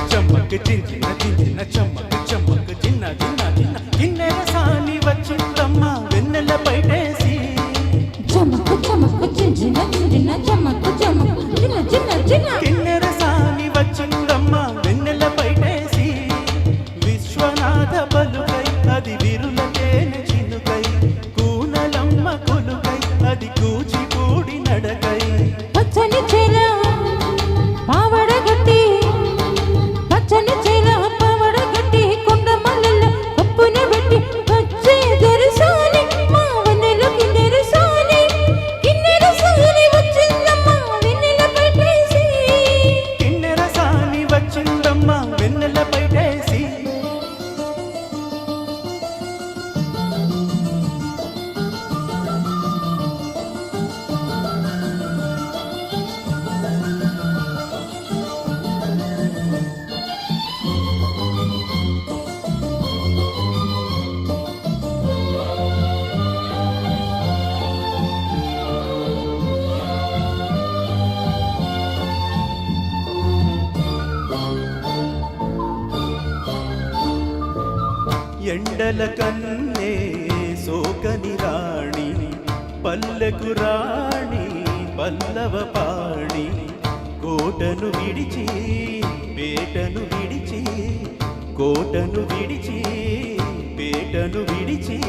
చమ్మక్ చించిన చించిన చమ్మక్ చమ్మక్ చిన్న చిన్న చిన్న కిన్నెర సాని వచ్చిందమ్మ వెన్నెల పైటేసి చమక్ చమక్ చించిన చించిన చమక్ చమక్ చిన్న చిన్న చిన్న కిన్నెర సాని వచ్చిందమ్మ వెన్నెల పైటేసి విశ్వనాథ పలుకై అది విరుల తేనె చినుకై కూనలమ్మ కొలుకై అది కూచిపూడి నడకై పచ్చని చేల పావడ గట్టి పచ్చని చేల పావడ గట్టి కొండ మల్లెల కప్పున పెట్టి వచ్చే దొరసాని మా వెన్నెల కిన్నెర సాని వచ్చిందమ్మ వెన్నెల పైటేసి కిన్నెర సాని వచ్చిందమ్మ వెన్నెల పైటేసి ఎండల కన్నే సోకని రాణి పల్లెకు రాణి పల్లవ పాణి కోటను విడిచి పేటను విడిచి కోటను విడిచి పేటను విడిచి